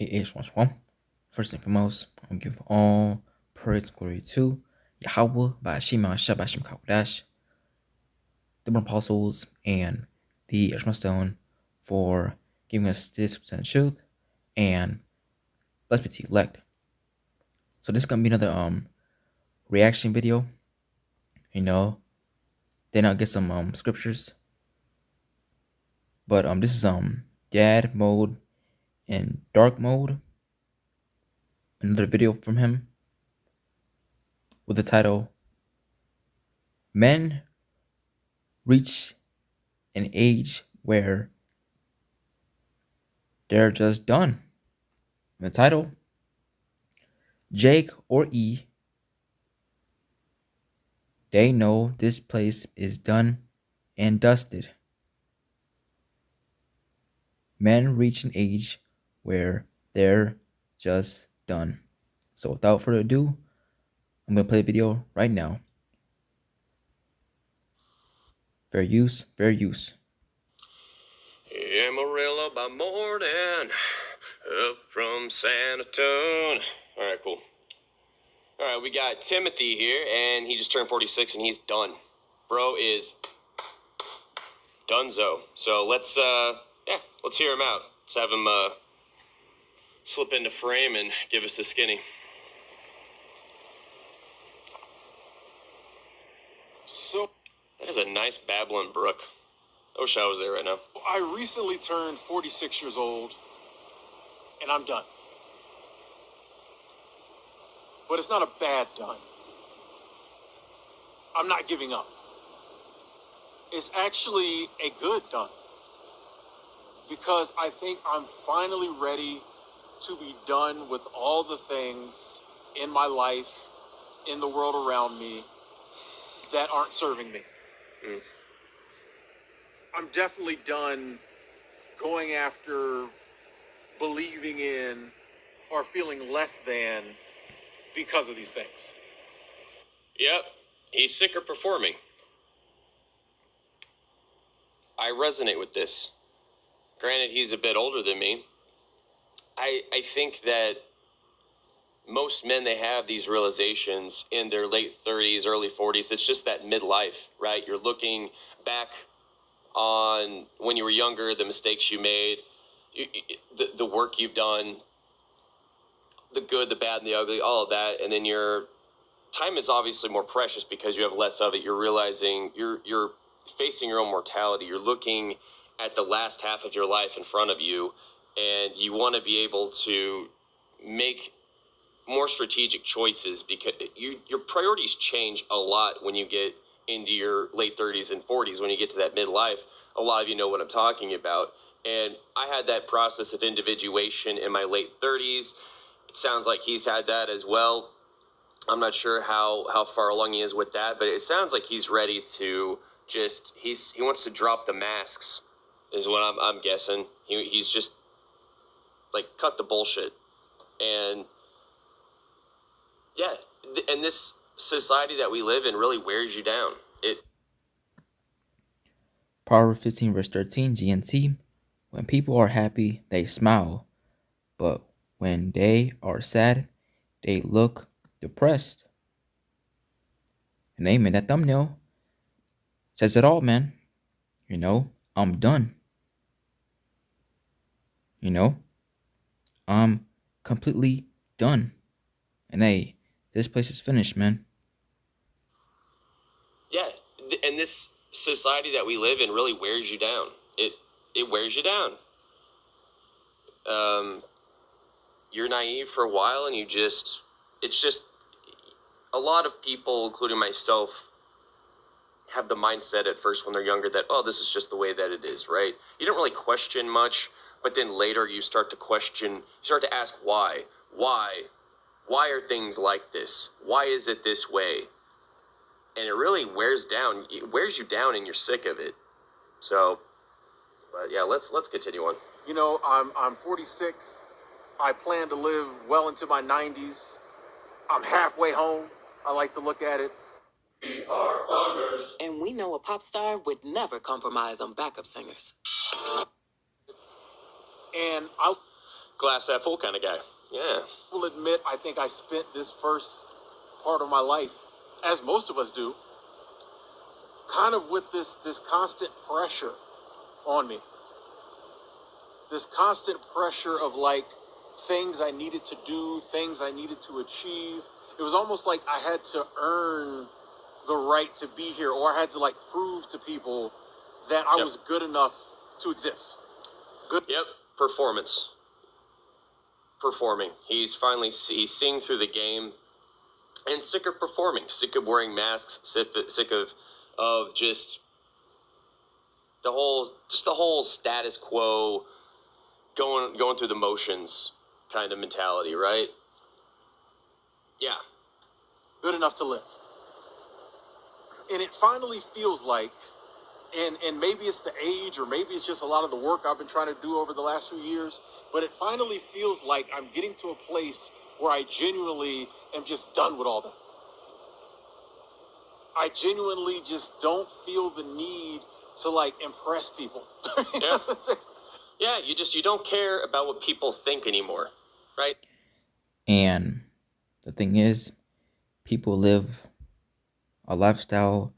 AH11. First and foremost, I give all praise glory to Yahweh by Shema Shabashim Kakodash, the apostles, and the Ishmael Stone for giving us this truth, and let's be elect. So this is gonna be another reaction video. Then I'll get some scriptures. But this is dad mode and dark mode. Another video from him with the title Men Reach an Age Where They're Just Done. And the title, Jake or E, they know this place is done and dusted. Men reach an age where they're just done. So without further ado, I'm going to play the video right now. Fair use, fair use. Amarillo by morning, up from San Antonio. All right, cool. All right, we got Timothy here, and he just turned 46, and he's done. Bro is donezo. So let's hear him out. Let's have him slip into frame and give us the skinny. So that is a nice babbling brook. I wish I was there right now. I recently turned 46 years old, and I'm done. But it's not a bad done. I'm not giving up. It's actually a good done. Because I think I'm finally ready to be done with all the things in my life, in the world around me, that aren't serving me. I'm definitely done going after, believing in, or feeling less than because of these things. Yep, he's sick of performing. I resonate with this. Granted, he's a bit older than me. I think that most men, they have these realizations in their late 30s, early 40s. It's just that midlife, right? You're looking back on when you were younger, the mistakes you made, the work you've done, the good, the bad, and the ugly, all of that. And then your time is obviously more precious because you have less of it. You're realizing you're facing your own mortality. You're looking at the last half of your life in front of you, and you want to be able to make more strategic choices because your priorities change a lot when you get into your late 30s and 40s. When you get to that midlife, a lot of you know what I'm talking about. And I had that process of individuation in my late 30s. It sounds like he's had that as well. I'm not sure how far along he is with that, but it sounds like he's ready to just, he wants to drop the masks is what I'm guessing. He's just like, cut the bullshit. And yeah, and this society that we live in really wears you down. Proverbs 15 verse 13 GNT. When people are happy, they smile. But when they are sad, they look depressed. And amen, that thumbnail says it all, man. I'm done. I'm completely done. And hey, this place is finished, man. Yeah, and this society that we live in really wears you down. It wears you down. You're naive for a while, and it's just a lot of people, including myself, have the mindset at first when they're younger that, oh, this is just the way that it is, right? You don't really question much, but then later you start to question, you start to ask why are things like this? Why is it this way? And it really wears you down, and you're sick of it. So, but yeah, let's continue on. You know, I'm 46. I plan to live well into my 90s. I'm halfway home. I like to look at it. We are farmers. And we know a pop star would never compromise on backup singers. And glass half full kind of guy. Yeah. will admit I think I spent this first part of my life, as most of us do, kind of with this constant pressure on me. This constant pressure of like things I needed to do, things I needed to achieve. It was almost like I had to earn the right to be here, or I had to like prove to people that I was good enough to exist. Good. Yep. Performing. He's seeing through the game and sick of performing, sick of wearing masks, sick of just the whole status quo, going through the motions kind of mentality, right? Yeah. Good enough to live. And it finally feels like, and maybe it's the age, or maybe it's just a lot of the work I've been trying to do over the last few years, but it finally feels like I'm getting to a place where I genuinely am just done with all that. I genuinely just don't feel the need to like impress people. Yeah. Yeah, you don't care about what people think anymore, right? And the thing is, people live a lifestyle.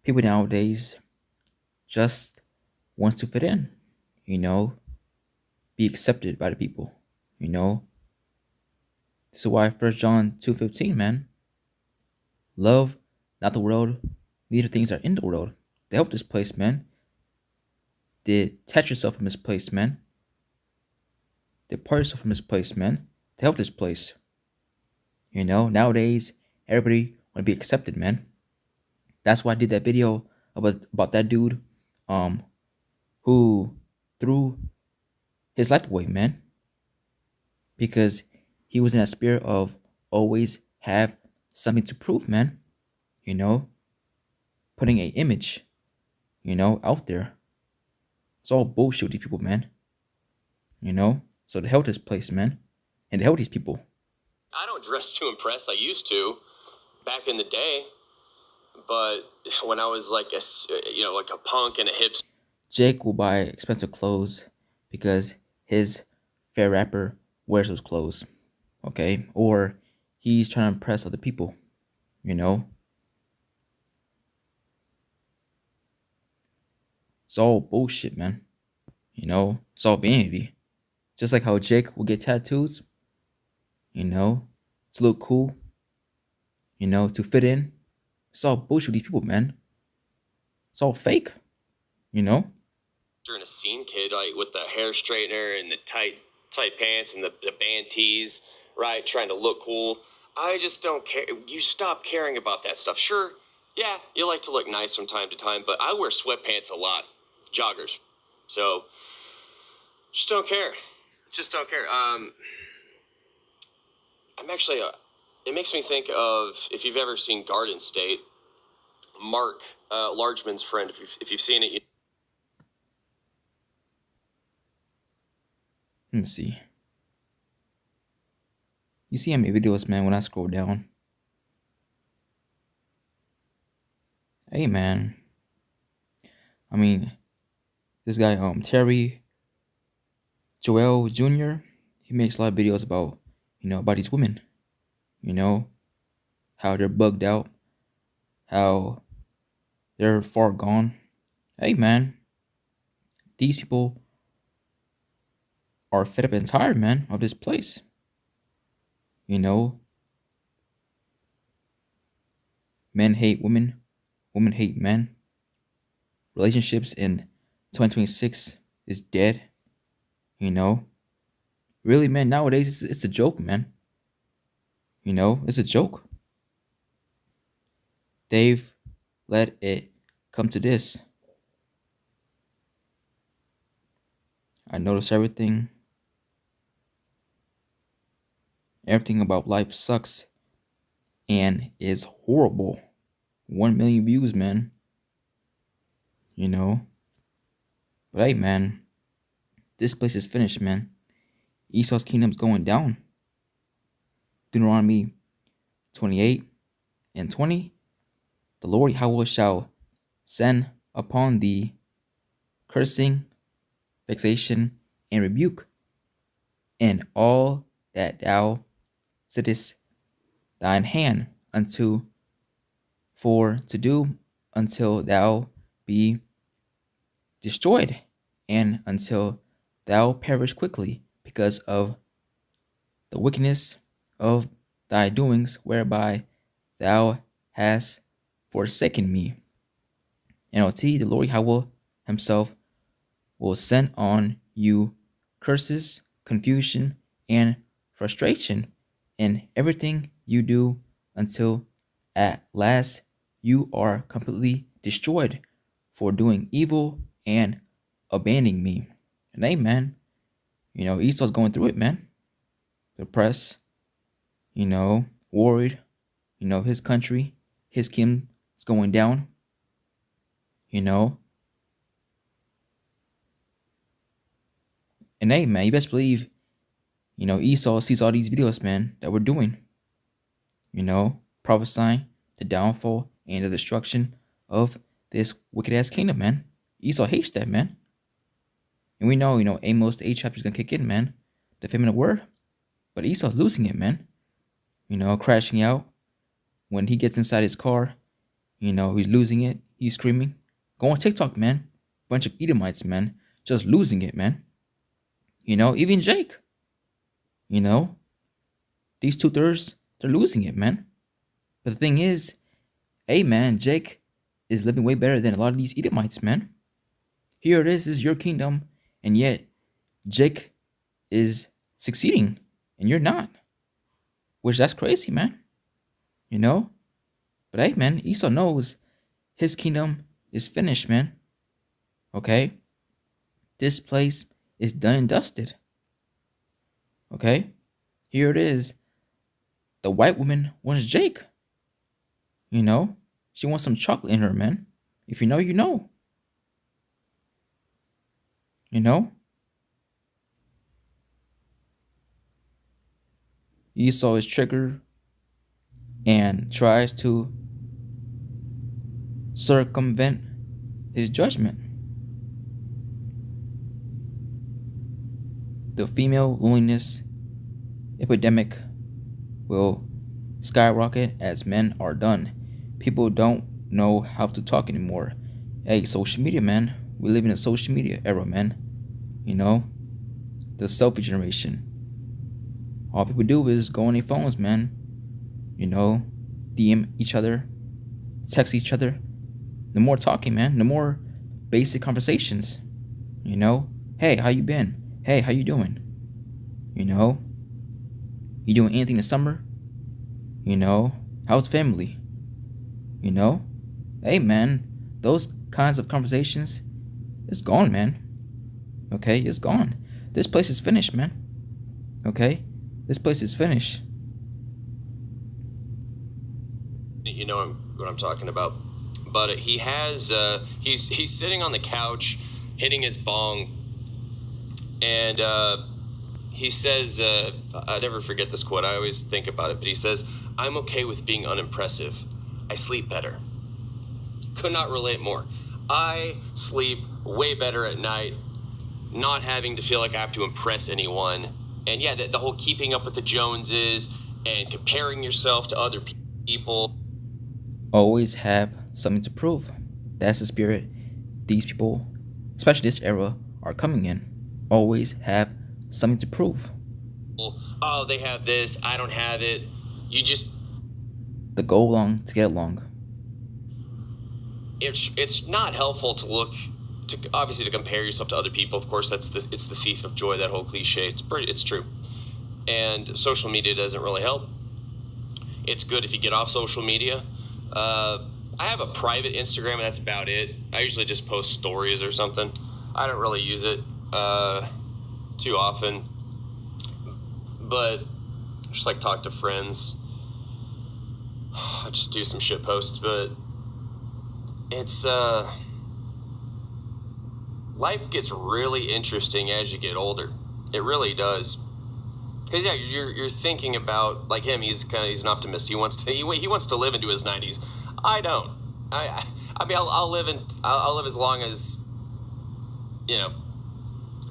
People nowadays just wants to fit in, be accepted by the people, This is why 1 John 2:15, man. Love not the world, neither things are in the world. They help this place, man. Detach yourself from this place, man. Depart yourself from this place, man. To help this place. Nowadays, everybody want to be accepted, man. That's why I did that video about that dude who threw his life away, man. Because he was in that spirit of always have something to prove, man. Putting an image, out there. It's all bullshit with these people, man. So to help this place, man. And to help these people. I don't dress to impress. I used to back in the day. But when I was like a punk and a hipster. Jake will buy expensive clothes because his fair rapper wears those clothes. Okay? Or he's trying to impress other people. It's all bullshit, man. It's all vanity. Just like how Jake will get tattoos, to look cool, to fit in. It's all bullshit with these people, man. It's all fake, During a scene kid, like with the hair straightener and the tight pants and the band tees, right? Trying to look cool. I just don't care. You stop caring about that stuff. Sure, yeah, you like to look nice from time to time, but I wear sweatpants a lot, joggers. So, just don't care. I'm actually, it makes me think of, if you've ever seen Garden State, Mark Largeman's friend, if you've seen it. Let me see. You see how many videos, man, when I scroll down? Hey, man. I mean, this guy, Terry Joel Jr., he makes a lot of videos about, about these women. How they're bugged out. How they're far gone. Hey, man. These people are fed up and tired, man, of this place. Men hate women. Women hate men. Relationships in 2026 is dead. Really, man, nowadays it's a joke, man. It's a joke. They've let it come to this. I notice everything. Everything about life sucks and is horrible. 1 million views, man. But hey, man, this place is finished, man. Esau's kingdom's going down. Deuteronomy 28:20. The Lord Yahweh shall send upon thee cursing, vexation, and rebuke and all that thou settest thine hand unto for to do until thou be destroyed, and until thou perish quickly, because of the wickedness of thy doings, whereby thou hast forsaken me. NLT, the Lord Yahweh himself will send on you curses, confusion, and frustration in everything you do, until at last you are completely destroyed for doing evil and abandoning me. And amen. Esau's going through it, man. Depressed, worried, his country, his kingdom is going down, And hey, man, you best believe, Esau sees all these videos, man, that we're doing, prophesying the downfall and the destruction of this wicked ass kingdom, man. Esau hates that, man. And we know, Amos, the 8th chapter is going to kick in, man. The feminine word. But Esau's losing it, man. Crashing out. When he gets inside his car, he's losing it. He's screaming. Go on TikTok, man. Bunch of Edomites, man. Just losing it, man. Even Jake. These 2/3, they're losing it, man. But the thing is, hey, man, Jake is living way better than a lot of these Edomites, man. Here it is, this is your kingdom, and yet Jake is succeeding, and you're not. Which, that's crazy, man. But hey, man, Esau knows his kingdom is finished, man. Okay? This place is done and dusted. Okay? Here it is. The white woman wants Jake. She wants some chocolate in her, man. If you know, you know. Esau is triggered and tries to circumvent his judgment. The female loneliness epidemic will skyrocket as men are done. People don't know how to talk anymore. Hey, social media, man. We live in a social media era, man. The selfie generation. All people do is go on their phones, man. DM each other, text each other. No more talking, man. No more basic conversations. Hey, how you been? Hey, how you doing? You doing anything this summer? How's family? Hey, man, those kinds of conversations, it's gone, man. Okay, it's gone. This place is finished, man. Okay, this place is finished. You know what I'm talking about. But he has, he's sitting on the couch, hitting his bong, and he says, I never forget this quote, I always think about it, but he says, "I'm okay with being unimpressive. I sleep better." Could not relate more. I sleep way better at night, not having to feel like I have to impress anyone. And yeah, the whole keeping up with the Joneses and comparing yourself to other people. Always have something to prove. That's the spirit these people, especially this era, are coming in. Always have something to prove. Oh, they have this, I don't have it. You just... The go along to get along. It's not helpful to look to, obviously, to compare yourself to other people. Of course, it's the thief of joy, that whole cliche. It's true. And social media doesn't really help. It's good if you get off social media. I have a private Instagram, and that's about it. I usually just post stories or something. I don't really use it too often. But I just like talk to friends. I just do some shit posts, but it's life gets really interesting as you get older. It really does. Because yeah, you're thinking about, like him. He's an optimist. He wants to live into his 90s. I don't. I mean, I'll live as long as,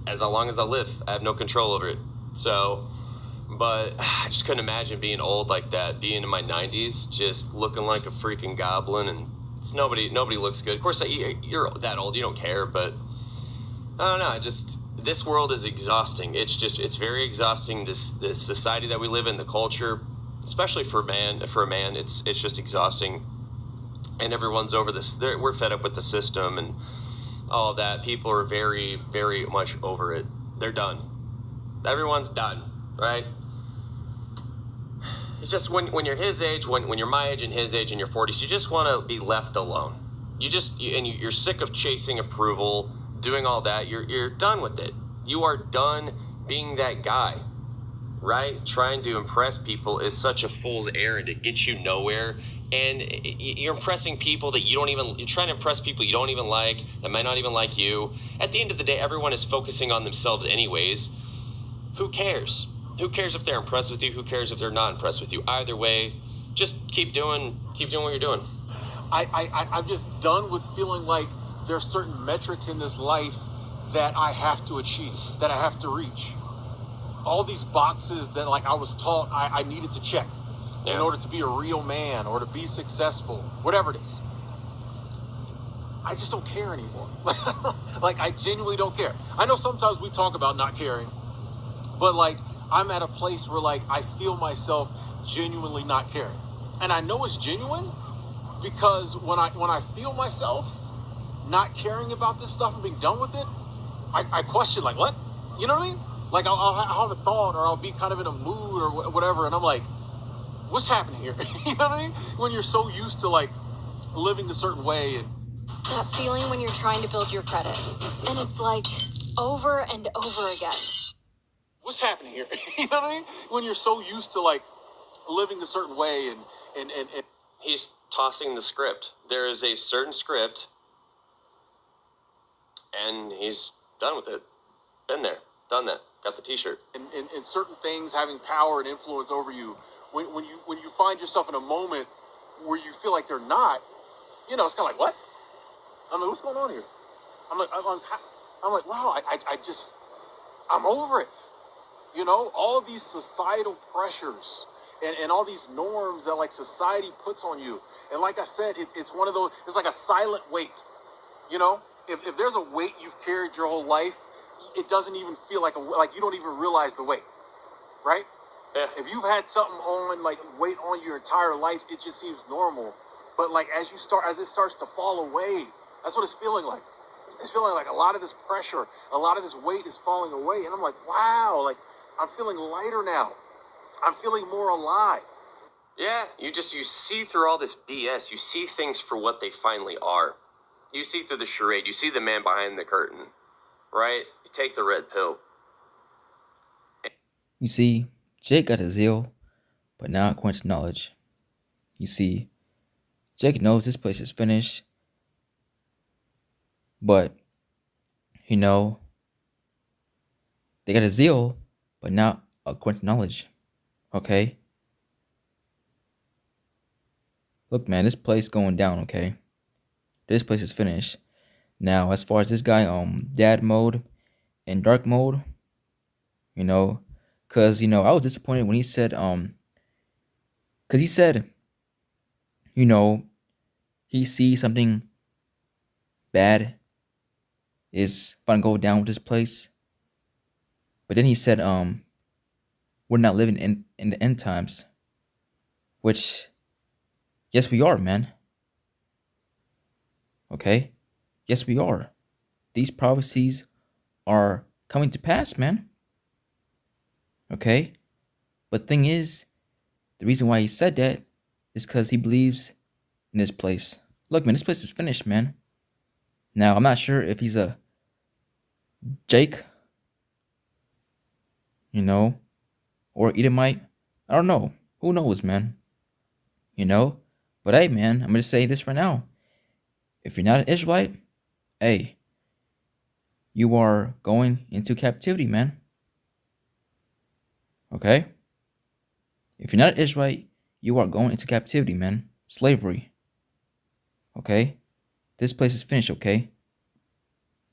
as long as I live. I have no control over it. So, but I just couldn't imagine being old like that, being in my 90s, just looking like a freaking goblin, and nobody looks good. Of course, you're that old, you don't care, but I don't know. This world is exhausting. It's very exhausting. This society that we live in, the culture, especially for a man, it's just exhausting. And everyone's over this. We're fed up with the system and all of that. People are very, very much over it. They're done. Everyone's done, right? It's just when you're his age, when you're my age and his age in your 40s, you just want to be left alone. You're sick of chasing approval, doing all that. You're done with it. You are done being that guy, right? Trying to impress people is such a fool's errand. It gets you nowhere. And you're impressing people that you're trying to impress people you don't even like, that might not even like you. At the end of the day, everyone is focusing on themselves anyways. Who cares? Who cares if they're impressed with you? Who cares if they're not impressed with you? Either way, just keep doing what you're doing. I'm just done with feeling like there's certain metrics in this life that I have to achieve, that I have to reach. All these boxes that like I was taught I needed to check in order to be a real man or to be successful, whatever it is. I just don't care anymore. Like, I genuinely don't care. I know sometimes we talk about not caring, but like, I'm at a place where like, I feel myself genuinely not caring. And I know it's genuine because when I feel myself not caring about this stuff and being done with it, I question like, what? You know what I mean? Like, I'll have a thought or I'll be kind of in a mood or whatever. And I'm like, what's happening here? You know what I mean? When you're so used to like living a certain way. And that feeling when you're trying to build your credit. And it's like over and over again. What's happening here? You know what I mean? When you're so used to like living a certain way and he's tossing the script. There is a certain script and he's done with it. Been there, done that, got the t-shirt. And certain things having power and influence over you. When you find yourself in a moment where you feel like they're not, you know, it's kind of like, what? I'm like, what's going on here? I'm like, wow, I'm over it. You know, all of these societal pressures and all these norms that like society puts on you. And like I said, it's one of those, it's like a silent weight. You know, if there's a weight you've carried your whole life, it doesn't even feel like you don't even realize the weight, right? Yeah. If you've had something on like weight on your entire life, it just seems normal. But like as it starts to fall away, that's what it's feeling like. It's feeling like a lot of this pressure, a lot of this weight is falling away. And I'm like, wow, like I'm feeling lighter now. I'm feeling more alive. Yeah, you see through all this BS. You see things for what they finally are. You see through the charade. You see the man behind the curtain, right? You take the red pill. You see, Jake got a zeal, but now according to knowledge. You see, Jake knows this place is finished, but, you know, they got a zeal, but now according to knowledge, okay? Look, man, this place going down, okay? This place is finished. Now, as far as this guy, dad mode and dark mode, you know, because, you know, I was disappointed when he said, because he said, you know, he sees something bad is going to go down with this place. But then he said, we're not living in the end times. Which, yes, we are, man. Okay? Yes, we are. These prophecies are coming to pass, man. Okay? But thing is, the reason why he said that is because he believes in this place. Look, man, this place is finished, man. Now, I'm not sure if he's a Jake, you know, or Edomite. I don't know. Who knows, man? You know? But hey, man, I'm going to say this for now. If you're not an Israelite, hey, you are going into captivity, man. Okay? If you're not an Israelite, you are going into captivity, man. Slavery. Okay? This place is finished, okay?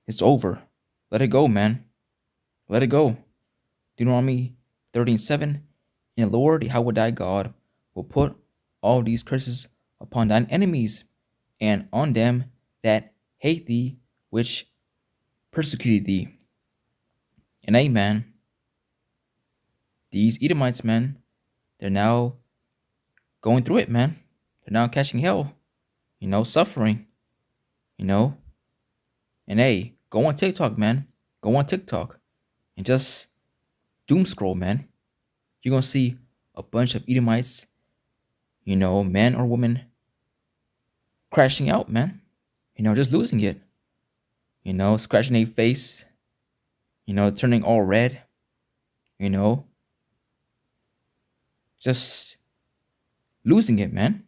It's over. Let it go, man. Let it go. Deuteronomy 30:7. And the Lord Yahweh thy God will put all these curses upon thine enemies, and on them that hate thee, which persecuted thee. And amen. These Edomites, man, they're now going through it, man. They're now catching hell, suffering, you know. And hey, go on TikTok, man. Go on TikTok and just doom scroll, man. You're going to see a bunch of Edomites, men or women, crashing out, man. Just losing it. Scratching their face, turning all red, just losing it, man.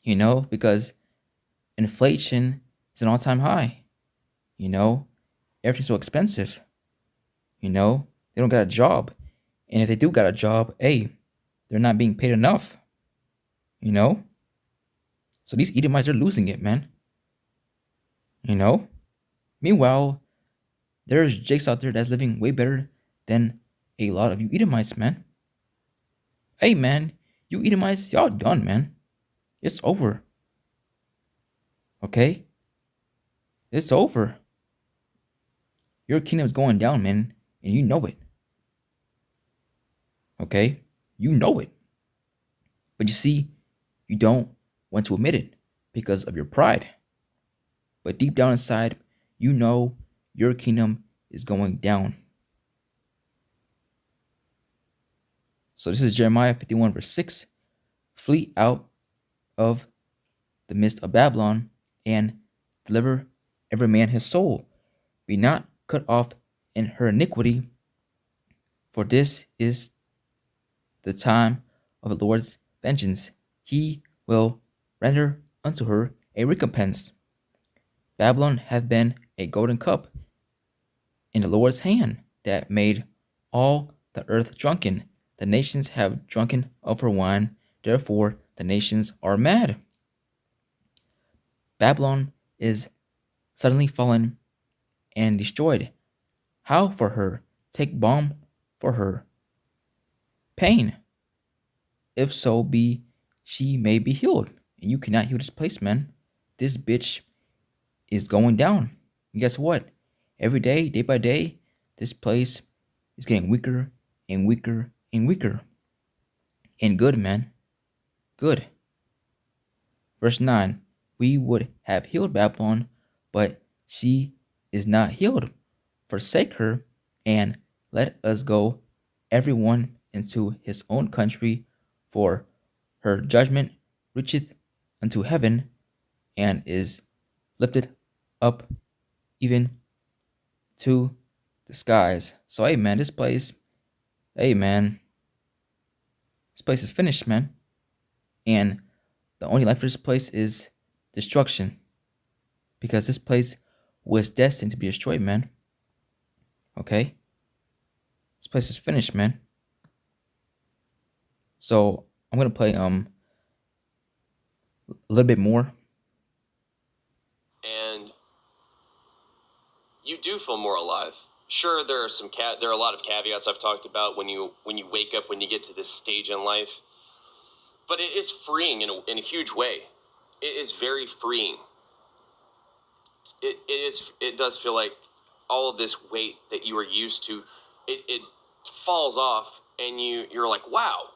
Because inflation is an all-time high. Everything's so expensive. They don't got a job. And if they do got a job, hey, they're not being paid enough. So these Edomites are losing it, man. Meanwhile, there's Jakes out there that's living way better than a lot of you Edomites, man. Hey, man, you Edomites, y'all done, man. It's over. Okay? It's over. Your kingdom's going down, man, and you know it. Okay? You know it. But you see, you don't want to admit it because of your pride. But deep down inside, you know your kingdom is going down. So this is Jeremiah 51 verse 6. Flee out of the midst of Babylon and deliver every man his soul. Be not cut off in her iniquity, for this is the time of the Lord's vengeance. He will render unto her a recompense. Babylon hath been a golden cup in the Lord's hand that made all the earth drunken. The nations have drunken of her wine, therefore the nations are mad. Babylon is suddenly fallen and destroyed. How for her? Take balm for her pain. If so be she may be healed. And you cannot heal this place, man. This bitch is going down. And guess what? Every day, day by day, this place is getting weaker and weaker and weaker. And good, man. Good. Verse 9. We would have healed Babylon, but she is not healed. Forsake her, and let us go, everyone into his own country, for her judgment reacheth unto heaven, and is lifted up even to the skies. So, hey, man, this place is finished, man. And the only life for this place is destruction. Because this place was destined to be destroyed, man. Okay? This place is finished, man. So, I'm going to play a little bit more. And you do feel more alive. Sure, there are there are a lot of caveats I've talked about when you wake up, when you get to this stage in life. But it is freeing in a huge way. It is very freeing. It does feel like all of this weight that you were used to, it falls off, and you're like, wow,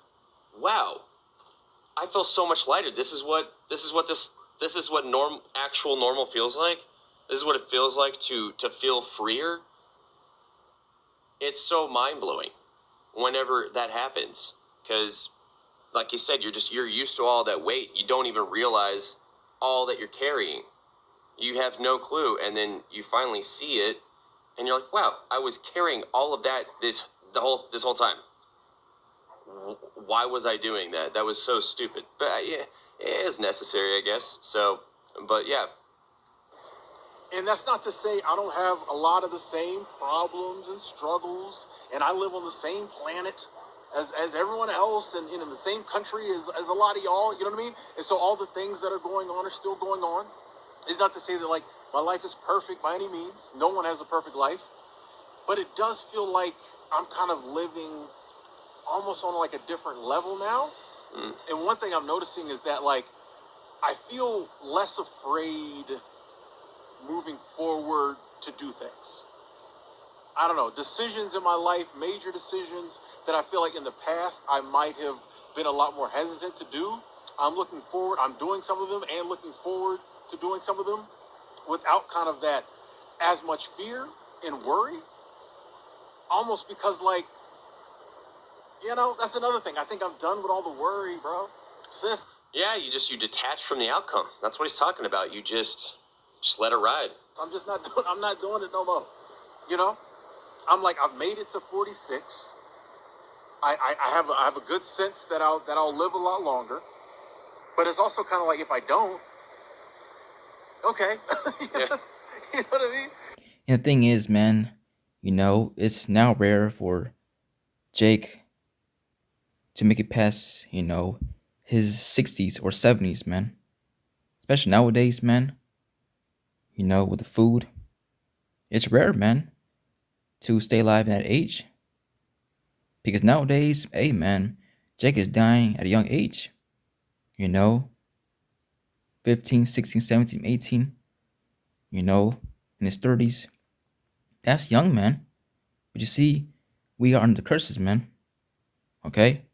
I feel so much lighter. This is what actual normal feels like. This is what it feels like to feel freer. It's so mind-blowing whenever that happens, because like you said, you're used to all that weight. You don't even realize all that you're carrying. You have no clue, and then you finally see it, and you're like, wow, I was carrying all of that this whole time. Why was I doing that? That was so stupid. But yeah, it is necessary, I guess. So, but yeah. And that's not to say I don't have a lot of the same problems and struggles, and I live on the same planet as everyone else, and in the same country as a lot of y'all, you know what I mean? And so all the things that are going on are still going on. It's not to say that, my life is perfect by any means. No one has a perfect life. But it does feel like I'm kind of living almost on like a different level now. And one thing I'm noticing is that like I feel less afraid moving forward to do things. I don't know, decisions in my life, major decisions that I feel like in the past I might have been a lot more hesitant to do. I'm looking forward, I'm doing some of them and looking forward to doing some of them without kind of that as much fear and worry. Almost because like, you know, that's another thing. I think I'm done with all the worry, bro. Sis. Yeah, you detach from the outcome. That's what he's talking about. You just let it ride. I'm just not doing. I'm not doing it no more. You know, I'm like I've made it to 46. I have a good sense that I'll live a lot longer. But it's also kind of like if I don't, okay, Yeah. you know what I mean? And the thing is, man, you know, it's now rare for Jake to make it past, you know, his 60s or 70s, man. Especially nowadays, man. You know, with the food. It's rare, man, to stay alive at that age. Because nowadays, hey, man, Jake is dying at a young age. You know, 15, 16, 17, 18. You know, in his 30s. That's young, man. But you see, we are under the curses, man. Okay?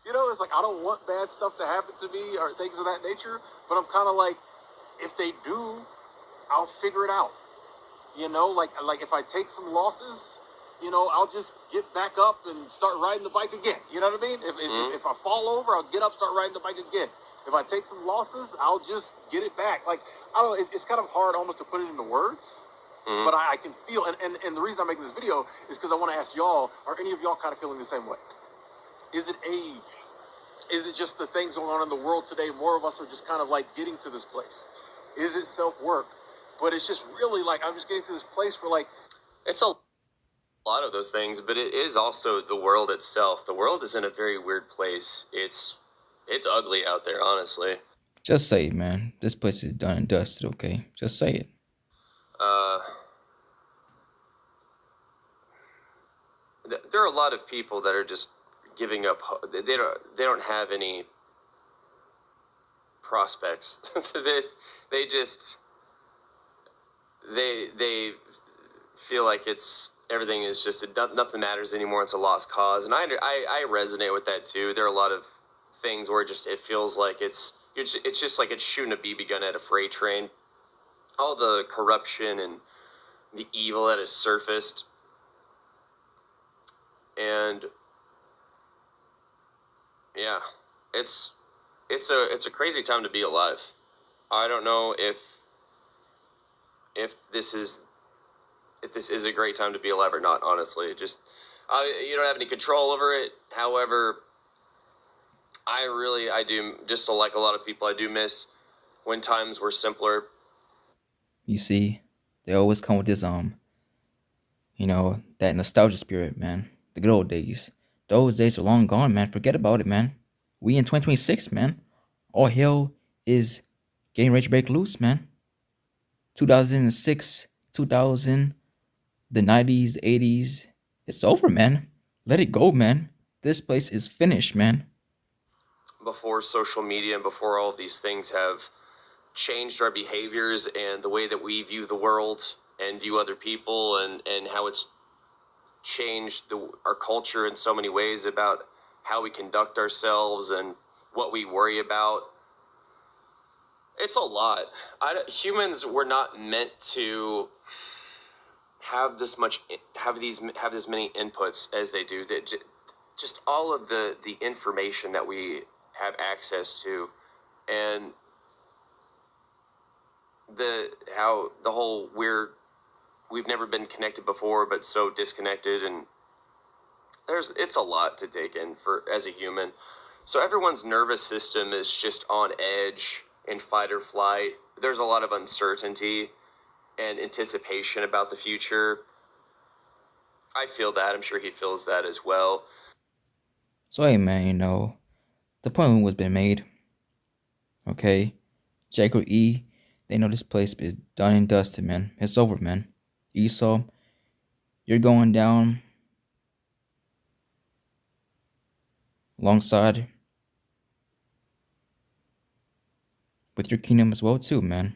You know, it's like I don't want bad stuff to happen to me or things of that nature. But I'm kind of like, if they do, I'll figure it out. You know, like if I take some losses, you know, I'll just get back up and start riding the bike again. You know what I mean? If I fall over, I'll get up, start riding the bike again. If I take some losses, I'll just get it back. Like, I don't know, it's kind of hard almost to put it into words, but I can feel, and the reason I'm making this video is because I want to ask y'all, are any of y'all kind of feeling the same way? Is it age? Is it just the things going on in the world today? More of us are just kind of like getting to this place. Is it self-work? But it's just really like, I'm just getting to this place where like, It's a lot of those things, but it is also the world itself. The world is in a very weird place. It's ugly out there, honestly. Just say it, man. This place is done and dusted, okay? Just say it. There are a lot of people that are just giving up. They don't have any prospects. they just they feel like everything is just nothing matters anymore. It's a lost cause, and I resonate with that too. There are a lot of things where it feels like it's just like it's shooting a BB gun at a freight train. All the corruption and the evil that has surfaced, and yeah, it's a crazy time to be alive. I don't know if this is a great time to be alive or not. Honestly, just you don't have any control over it. However, I do, just like a lot of people, I do miss when times were simpler. You see, they always come with this, you know, that nostalgia spirit, man. The good old days. Those days are long gone, man. Forget about it, man. We in 2026, man. All hell is getting ready to break loose, man. 2006, 2000, the 90s, 80s. It's over, man. Let it go, man. This place is finished, man. Before social media and before all of these things have changed our behaviors and the way that we view the world and view other people, and how it's changed our culture in so many ways about how we conduct ourselves and what we worry about. It's a lot. Humans were not meant to have this many inputs as they do. That just all of the information that we have access to, and we've never been connected before, but so disconnected, and it's a lot to take in as a human. So everyone's nervous system is just on edge in fight or flight. There's a lot of uncertainty and anticipation about the future. I feel that. I'm sure he feels that as well. So hey, man, you know, the point was been made. Okay, Jake or E, they know this place is done and dusted, man. It's over, man. Esau, you're going down alongside with your kingdom as well too, man.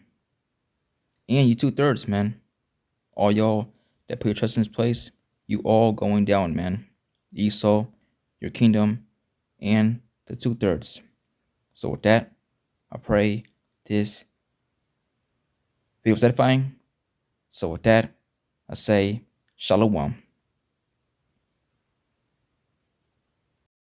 And you 2/3, man. All y'all that put your trust in this place, you all going down, man. Esau, your kingdom, and the 2/3. So with that, I pray this video was edifying. So with that, I say Shalom.